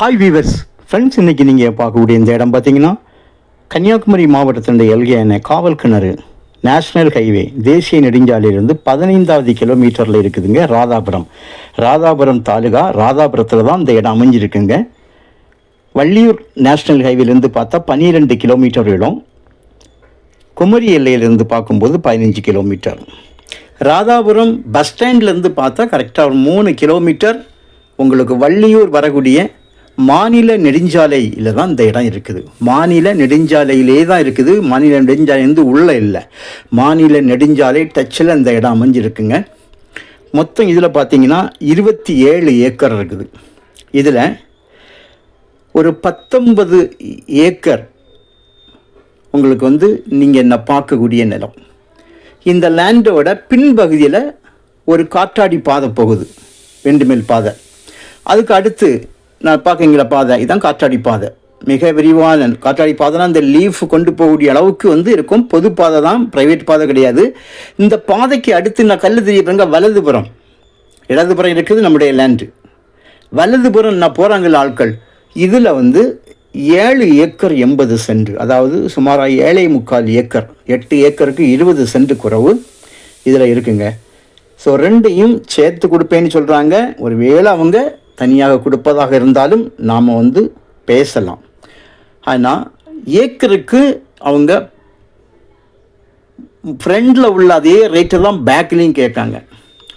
Hi viewers friends, இன்றைக்கி நீங்கள் பார்க்கக்கூடிய இந்த இடம் பார்த்தீங்கன்னா கன்னியாகுமரி மாவட்டத்தினுடைய எல்கையான காவல் கிணறு நேஷ்னல் ஹைவே தேசிய நெடுஞ்சாலையிலிருந்து 15வது கிலோமீட்டரில் இருக்குதுங்க. ராதாபுரம் தாலுகா ராதாபுரத்தில் தான் இந்த இடம் அமைஞ்சிருக்குங்க. வள்ளியூர் நேஷ்னல் ஹைவேலேருந்து பார்த்தா 12 கிலோமீட்டர் இடம். குமரி எல்லையிலேருந்து பார்க்கும்போது 15 கிலோமீட்டர். ராதாபுரம் பஸ் ஸ்டாண்ட்லேருந்து பார்த்தா கரெக்டாக ஒரு 3 கிலோமீட்டர் உங்களுக்கு வள்ளியூர் வரக்கூடிய மாநில நெடுஞ்சாலையில் தான் இந்த இடம் இருக்குது. மாநில நெடுஞ்சாலையிலே தான் இருக்குது. மாநில நெடுஞ்சாலை வந்து உள்ளே இல்லை, மாநில நெடுஞ்சாலை டச்சில் இந்த இடம் அமைஞ்சிருக்குங்க. மொத்தம் இதில் பார்த்தீங்கன்னா 27 ஏக்கர் இருக்குது. இதில் ஒரு 19 ஏக்கர் உங்களுக்கு வந்து நீங்கள் என்ன பார்க்கக்கூடிய நிலம். இந்த லேண்டோட பின்பகுதியில் ஒரு காற்றாடி பாதை போகுது, 2 மைல் பாதை. அதுக்கு அடுத்து நான் பார்க்குறீங்களா பாதை, இதுதான் காற்றாடி பாதை. மிக விரிவான காற்றாடி பாதைனா இந்த லீஃப் கொண்டு போகக்கூடிய அளவுக்கு வந்து இருக்கும். பொது பாதை தான், ப்ரைவேட் பாதை கிடையாது. இந்த பாதைக்கு அடுத்து நான் கல் தெரியப்படுங்க வலதுபுறம், இடதுபுறம் இருக்குது நம்முடைய லேண்டு. வலதுபுறம் நான் போகிறாங்கள ஆட்கள், இதில் வந்து 7 ஏக்கர் 80 சென்ட், அதாவது சுமாராக 7.25 ஏக்கர், 8 ஏக்கருக்கு 20 சென்ட் குறைவு இதில் இருக்குங்க. ஸோ ரெண்டையும் சேர்த்து கொடுப்பேன்னு சொல்கிறாங்க. ஒரு வேளை அவங்க தனியாக கொடுப்பதாக இருந்தாலும் நாம் வந்து பேசலாம். ஆனால் ஏக்கருக்கு அவங்க ஃப்ரண்டில் உள்ள அதே ரேட்டை தான் பேக்லேயும் கேட்காங்க.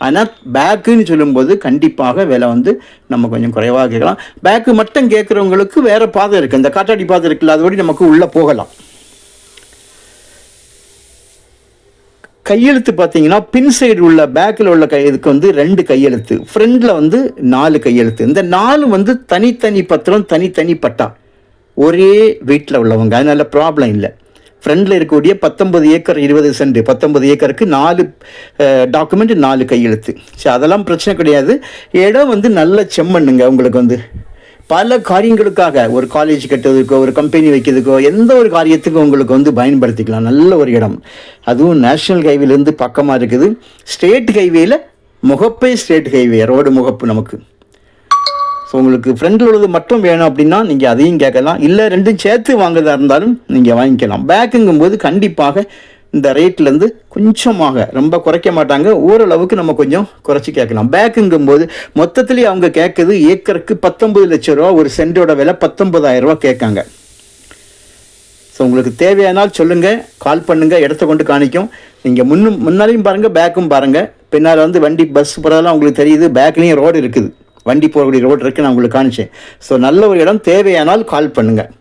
ஆனால் பேக்குன்னு சொல்லும்போது கண்டிப்பாக விலை வந்து நம்ம கொஞ்சம் குறைவாக கேட்கலாம். பேக்கு மட்டும் கேட்குறவங்களுக்கு வேறு பாதை இருக்குது, இந்த காற்றாடி பாதை இருக்குல்ல, அதோடு நமக்கு உள்ளே போகலாம். கையெழுத்து பார்த்தீங்கன்னா பின் சைடு உள்ள பேக்கில் உள்ள இதுக்கு வந்து 2 கையெழுத்து, ஃப்ரண்டில் வந்து 4 கையெழுத்து. இந்த 4 வந்து தனித்தனி பத்திரம், தனித்தனி பட்டா, ஒரே வீட்டில் உள்ளவங்க, அதனால ப்ராப்ளம் இல்லை. ஃப்ரண்டில் இருக்கக்கூடிய 19 ஏக்கர் 20 சென்ட், 19 ஏக்கருக்கு 4 டாக்குமெண்ட், 4 கையெழுத்து. சரி, அதெல்லாம் பிரச்சனை கிடையாது. இடம் வந்து நல்ல செம்மண்ணுங்க. உங்களுக்கு வந்து பல காரியங்களுக்காக, ஒரு காலேஜ் கட்டுறதுக்கோ, ஒரு கம்பெனி வைக்கிறதுக்கோ, எந்த ஒரு காரியத்துக்கும் உங்களுக்கு வந்து பயன்படுத்திக்கலாம். நல்ல ஒரு இடம். அதுவும் நேஷ்னல் ஹைவேலேருந்து பக்கமாக இருக்குது. ஸ்டேட் ஹைவேயில் முகப்பே, ஸ்டேட் ஹைவே ரோடு முகப்பு நமக்கு. ஸோ உங்களுக்கு ஃப்ரண்டில் உள்ளது மட்டும் வேணும் அப்படின்னா நீங்கள் அதையும் கேட்கலாம். இல்லை ரெண்டும் சேர்த்து வாங்குறதா இருந்தாலும் நீங்கள் வாங்கிக்கலாம். பேக்குங்கும்போது கண்டிப்பாக இந்த ரேட்லேருந்து கொஞ்சமாக, ரொம்ப குறைக்க மாட்டாங்க, ஓரளவுக்கு நம்ம கொஞ்சம் குறைச்சி கேட்கலாம். பேக்குங்கும்போது மொத்தத்துலேயே அவங்க கேட்குறது ஏக்கருக்கு 19 லட்சம் ரூபா, ஒரு சென்டோட விலை 19,000 ரூபா கேட்காங்க. ஸோ உங்களுக்கு தேவையானால் சொல்லுங்கள், கால் பண்ணுங்கள், இடத்த கொண்டு காணிக்கும். நீங்கள் முன்னாலையும் பாருங்கள், பேக்கும் பாருங்கள். பின்னால் வந்து வண்டி பஸ் போகிறதெல்லாம் உங்களுக்கு தெரியுது. பேக்லேயும் ரோடு இருக்குது, வண்டி போகக்கூடிய ரோடு இருக்குது, நான் உங்களுக்கு காணிச்சேன். ஸோ நல்ல ஒரு இடம், தேவையானால் கால் பண்ணுங்கள்,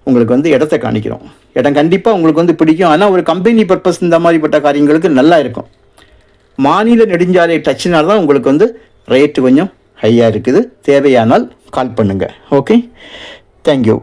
உங்களுக்கு வந்து இடத்த காணிக்கிறோம். இடம் கண்டிப்பாக உங்களுக்கு வந்து பிடிக்கும். ஆனால் ஒரு கம்பெனி பர்பஸ் இந்த மாதிரிப்பட்ட காரியங்களுக்கு நல்லா இருக்கும். மாநில நெடுஞ்சாலை டச்சினால் தான் உங்களுக்கு வந்து ரேட்டு கொஞ்சம் ஹையாக இருக்குது. தேவையானால் கால் பண்ணுங்கள். Okay, thank you.